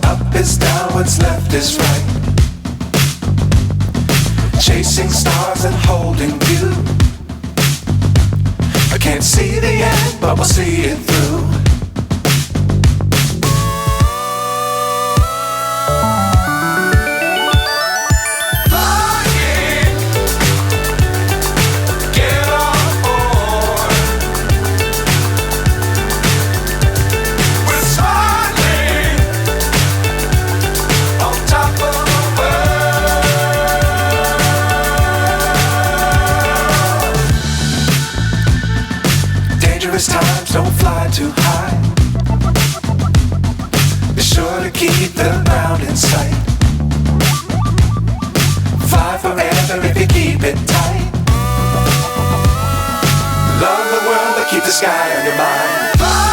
Up is down, what's left is right. Chasing stars and holding you. I can't see the end, but we'll see it through. Times don't fly too high. Be sure to keep the ground in sight. Fly forever if you keep it tight. Love the world but keep the sky on your mind.